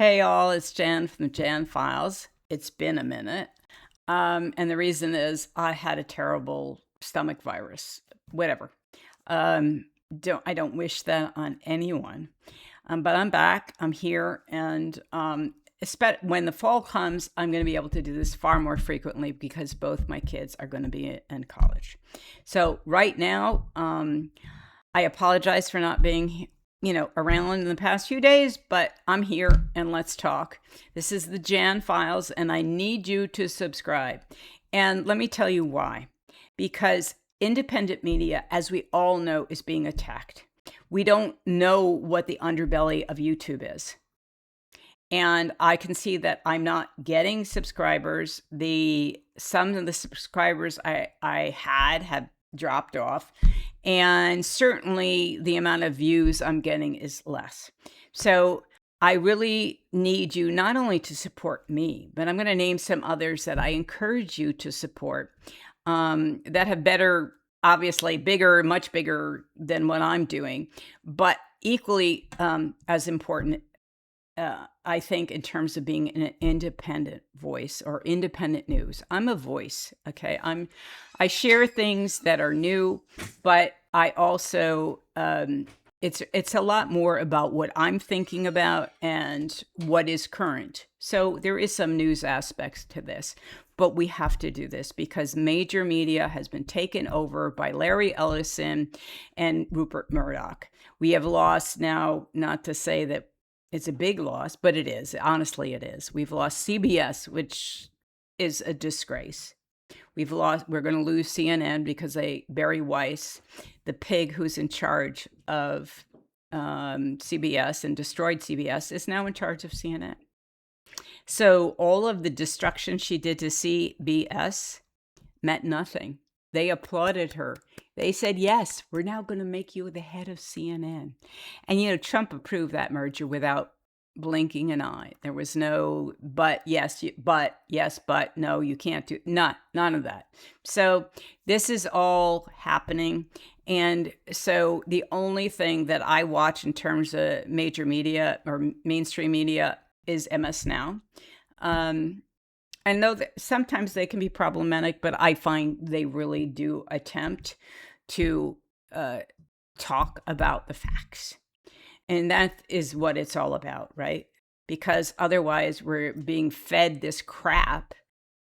Hey all, it's Jan from the Jan Files. It's been a minute. And the reason is I had a terrible stomach virus. Whatever. I don't wish that on anyone. But I'm back. I'm here, and when the fall comes, I'm going to be able to do this far more frequently because both my kids are going to be in college. So right now, I apologize for not being around in the past few days, but I'm here and let's talk. This is the Jan Files, and I need you to subscribe. And let me tell you why. Because independent media, as we all know, is being attacked. We don't know what the underbelly of YouTube is. And I can see that I'm not getting subscribers. Some of the subscribers I had have dropped off. And certainly the amount of views I'm getting is less. So I really need you not only to support me, but I'm going to name some others that I encourage you to support that have better, obviously bigger, much bigger than what I'm doing, but equally as important, I think, in terms of being an independent voice or independent news. I'm a voice, okay? I share things that are new, but I also it's a lot more about what I'm thinking about and what is current. So there is some news aspects to this, but we have to do this because major media has been taken over by Larry Ellison and Rupert Murdoch. We have lost now, not to say that it's a big loss, but it is. Honestly, it is. We've lost CBS, which is a disgrace. We're going to lose CNN because Barry Weiss, the pig who's in charge of CBS and destroyed CBS, is now in charge of CNN. So all of the destruction she did to CBS meant nothing. They applauded her. They said, yes, we're now going to make you the head of CNN. And, Trump approved that merger without blinking an eye. There was no, but, no, you can't do, none of that. So this is all happening. And so the only thing that I watch in terms of major media or mainstream media is MS Now. I know that sometimes they can be problematic, but I find they really do attempt to talk about the facts. And that is what it's all about, right? Because otherwise we're being fed this crap,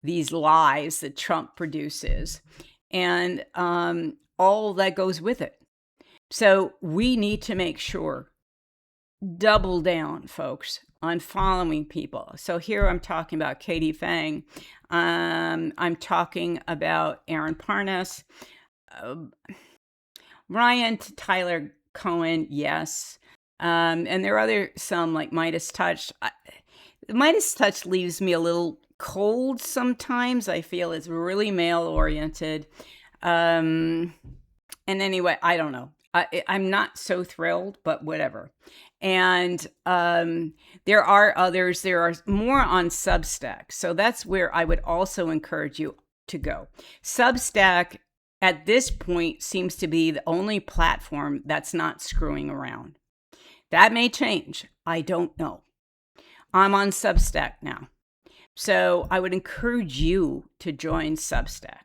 these lies that Trump produces, and all that goes with it. So we need to make sure, double down, folks, on following people. So here I'm talking about Katie Fang. I'm talking about Aaron Parnas. Ryan Tyler Cohen, yes. And there are some like Midas Touch. Midas Touch leaves me a little cold sometimes. I feel it's really male-oriented. And anyway, I don't know. I'm not so thrilled, but whatever. And there are others. There are more on Substack. So that's where I would also encourage you to go. Substack, at this point, seems to be the only platform that's not screwing around. That may change. I don't know. I'm on Substack now. So I would encourage you to join Substack.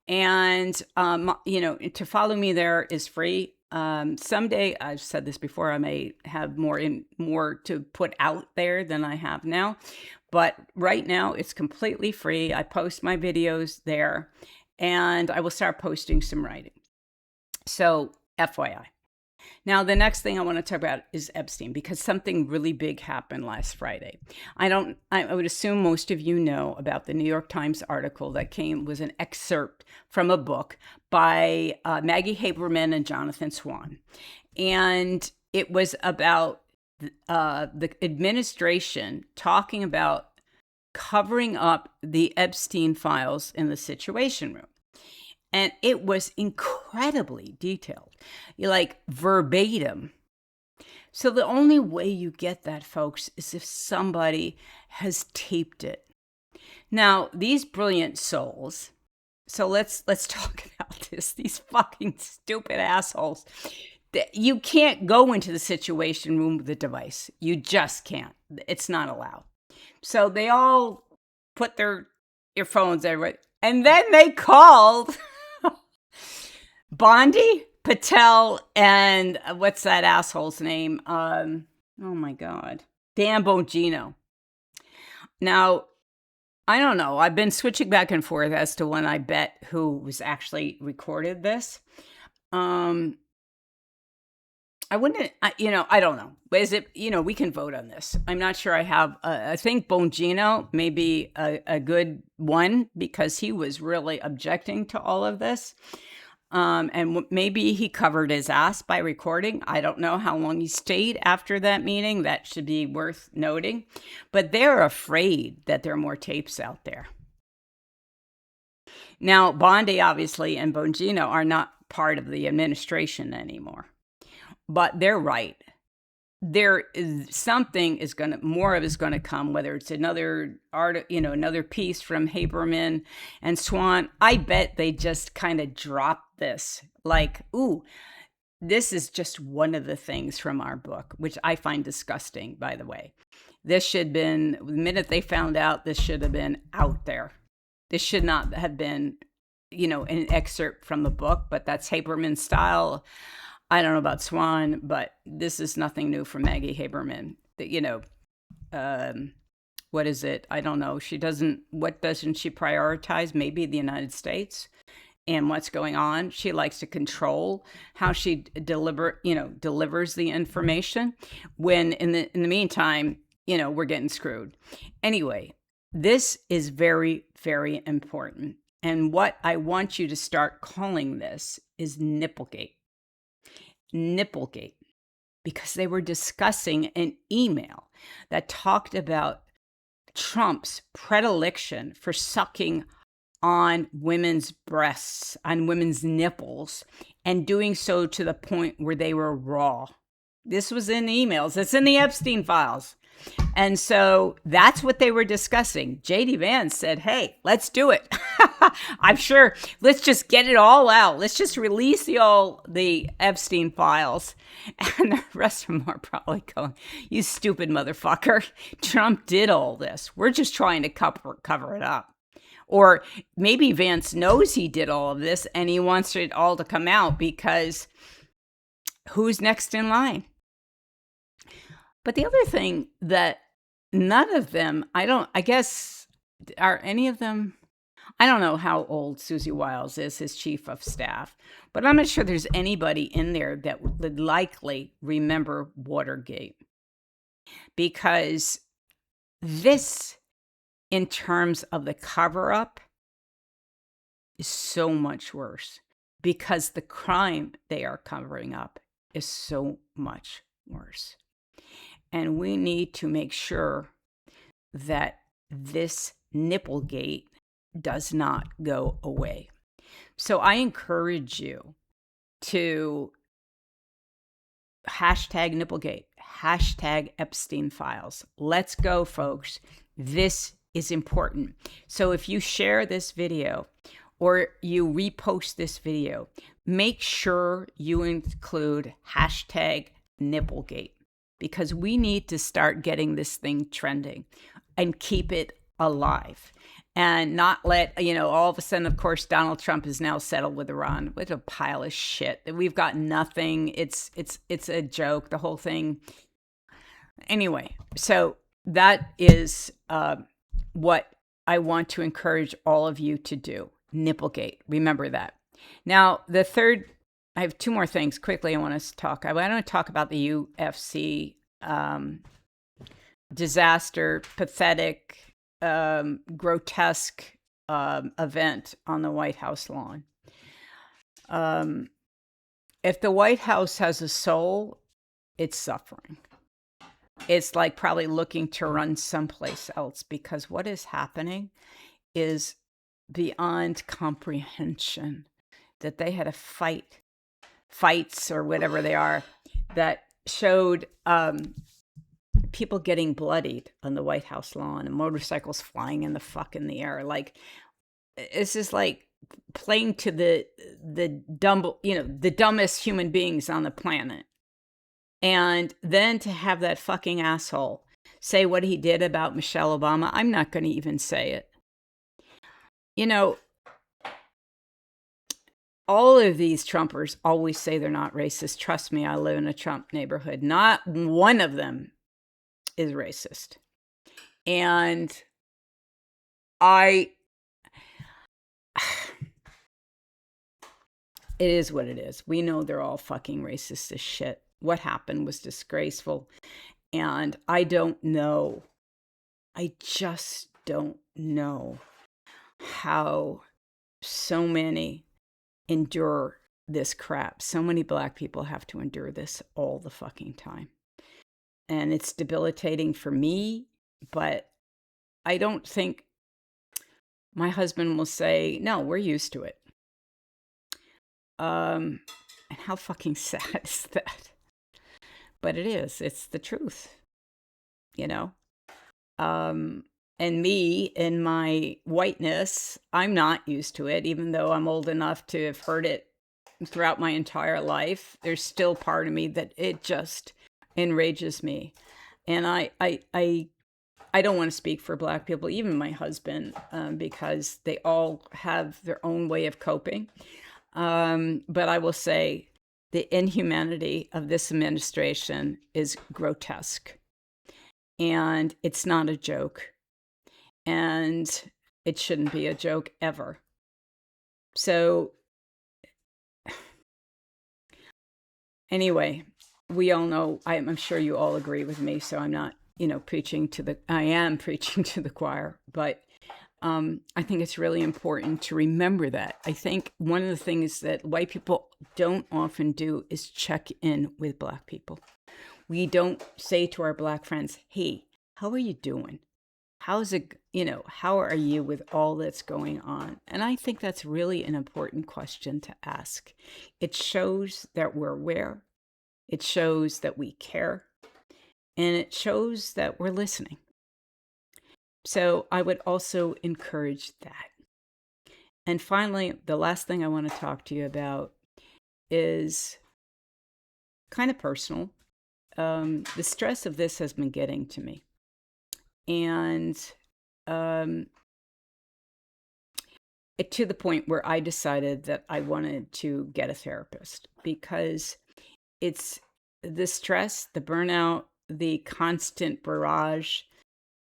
And, to follow me there is free. Someday, I've said this before, I may have more to put out there than I have now. But right now, it's completely free. I post my videos there, and I will start posting some writing. So, FYI. Now, the next thing I want to talk about is Epstein, because something really big happened last Friday. I would assume most of you know about the New York Times article that was an excerpt from a book by Maggie Haberman and Jonathan Swan. And it was about the administration talking about covering up the Epstein files in the Situation Room. And it was incredibly detailed, like verbatim. So the only way you get that, folks, is if somebody has taped it. Now, these brilliant souls, so let's talk about this. These fucking stupid assholes You can't go into the Situation Room with the device. You just can't. It's not allowed. So they all put their earphones everywhere. And then they called Bondi, Patel, and what's that asshole's name? Oh my God. Dan Bongino. Now, I don't know. I've been switching back and forth as to when I bet who was actually recorded this. I wouldn't, I don't know. Is it, we can vote on this. I'm not sure I have, I think Bongino may be a good one because he was really objecting to all of this. And maybe he covered his ass by recording. I don't know how long he stayed after that meeting. That should be worth noting. But they're afraid that there are more tapes out there. Now, Bondi, obviously, and Bongino are not part of the administration anymore. But they're right. There is something more of is going to come, whether it's another another piece from Haberman and Swan. I bet they just kind of dropped this like, ooh, this is just one of the things from our book, which I find disgusting, by the way. This should have been, the minute they found out, this should have been out there. This should not have been, an excerpt from the book, but that's Haberman's style. I don't know about Swan, but this is nothing new for Maggie Haberman. What is it? I don't know. What doesn't she prioritize? Maybe the United States and what's going on. She likes to control how she delivers the information when in the meantime, we're getting screwed. Anyway, this is very, very important. And what I want you to start calling this is Nipplegate. Nipplegate, because they were discussing an email that talked about Trump's predilection for sucking on women's breasts, on women's nipples, and doing so to the point where they were raw. This was in the emails. It's in the Epstein files. And so that's what they were discussing. J.D. Vance said, hey, let's do it. I'm sure. Let's just get it all out. Let's just release the Epstein files. And the rest of them are probably going, you stupid motherfucker. Trump did all this. We're just trying to cover it up. Or maybe Vance knows he did all of this and he wants it all to come out because who's next in line? But the other thing that none of them, are any of them, I don't know how old Susie Wiles is, his chief of staff, but I'm not sure there's anybody in there that would likely remember Watergate. Because this, in terms of the cover-up, is so much worse. Because the crime they are covering up is so much worse. And we need to make sure that this Nipplegate does not go away. So I encourage you to hashtag Nipplegate, hashtag Epstein files. Let's go, folks. This is important. So if you share this video or you repost this video, make sure you include hashtag Nipplegate. Because we need to start getting this thing trending and keep it alive and not let, all of a sudden, of course, Donald Trump is now settled with Iran. What a pile of shit. We've got nothing. It's a joke, the whole thing. Anyway, so that is what I want to encourage all of you to do. Nipplegate. Remember that. Now, the third, I have two more things quickly I want to talk. I want to talk about the UFC disaster, pathetic, grotesque event on the White House lawn. If the White House has a soul, it's suffering. It's like probably looking to run someplace else because what is happening is beyond comprehension. That they had a fights or whatever they are that showed people getting bloodied on the White House lawn and motorcycles flying in the air. Like, it's just like, playing to the dumb, the dumbest human beings on the planet. And then to have that fucking asshole say what he did about Michelle Obama, I'm not going to even say it. All of these Trumpers always say they're not racist. Trust me, I live in a Trump neighborhood. Not one of them is racist. And it is what it is. We know they're all fucking racist as shit. What happened was disgraceful. And I don't know. I just don't know how so many endure this crap. So many Black people have to endure this all the fucking time. And it's debilitating for me, but I don't think my husband will say, no, we're used to it. And how fucking sad is that? But it is. It's the truth, And me, in my whiteness, I'm not used to it, even though I'm old enough to have heard it throughout my entire life. There's still part of me that it just enrages me. And I don't want to speak for Black people, even my husband, because they all have their own way of coping. But I will say the inhumanity of this administration is grotesque. And it's not a joke. And it shouldn't be a joke ever. So anyway, we all know, I'm sure you all agree with me, so I'm not, I am preaching to the choir, but I think it's really important to remember that. I think one of the things that white people don't often do is check in with Black people. We don't say to our Black friends, hey, how are you doing? How's it, how are you with all that's going on? And I think that's really an important question to ask. It shows that we're aware. It shows that we care. And it shows that we're listening. So I would also encourage that. And finally, the last thing I want to talk to you about is kind of personal. The stress of this has been getting to me. And to the point where I decided that I wanted to get a therapist, because it's the stress, the burnout, the constant barrage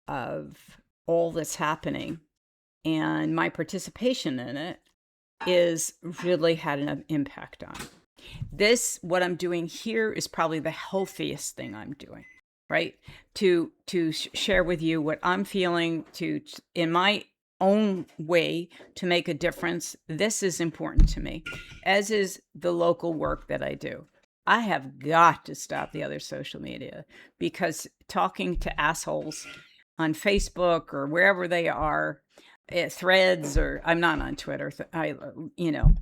of all that's happening, and my participation in it is really had an impact on this. What I'm doing here is probably the healthiest thing I'm doing, right? To share with you what I'm feeling, to in my own way to make a difference. This is important to me, as is the local work that I do. I have got to stop the other social media, because talking to assholes on Facebook or wherever they are, Threads, or I'm not on Twitter. I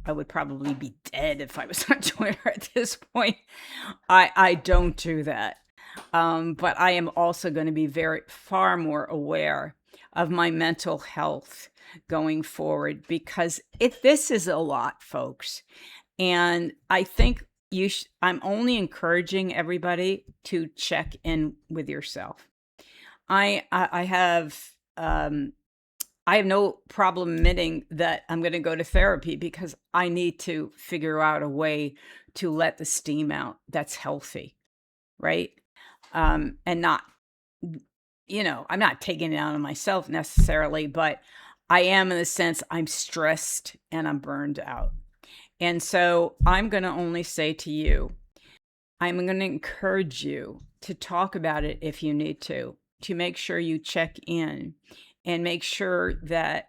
would probably be dead if I was on Twitter at this point. I don't do that. But I am also going to be far more aware of my mental health going forward, because this is a lot, folks. And I think I'm only encouraging everybody to check in with yourself. I have no problem admitting that I'm going to go to therapy, because I need to figure out a way to let the steam out that's healthy, right? And not, I'm not taking it out on myself necessarily, but I am, in the sense I'm stressed and I'm burned out. And so I'm going to only say to you, I'm going to encourage you to talk about it if you need to make sure you check in and make sure that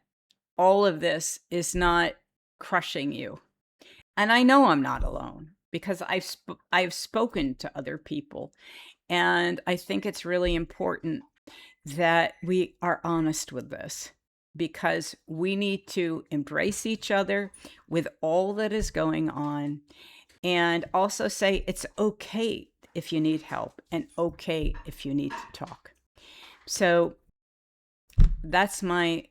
all of this is not crushing you. And I know I'm not alone, because I've spoken to other people. And I think it's really important that we are honest with this, because we need to embrace each other with all that is going on, and also say it's okay if you need help, and okay if you need to talk. So that's my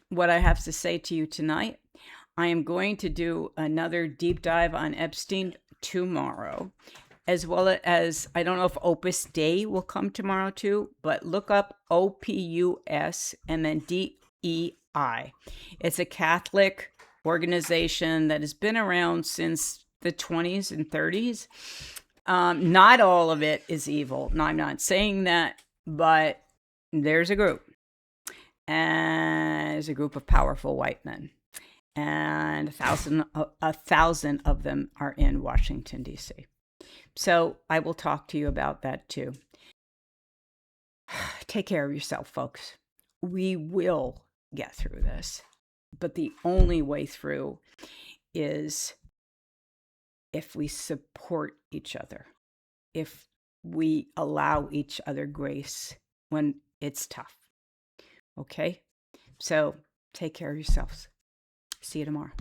what I have to say to you tonight. I am going to do another deep dive on Epstein tomorrow, as well as, I don't know if Opus Dei will come tomorrow too, but look up OPUS and then DEI. It's a Catholic organization that has been around since the 20s and 30s. Not all of it is evil. No, I'm not saying that, but there's a group. And there's a group of powerful white men. And a thousand of them are in Washington, D.C. So I will talk to you about that too. Take care of yourself, folks. We will get through this. But the only way through is if we support each other, if we allow each other grace when it's tough. Okay? So take care of yourselves. See you tomorrow.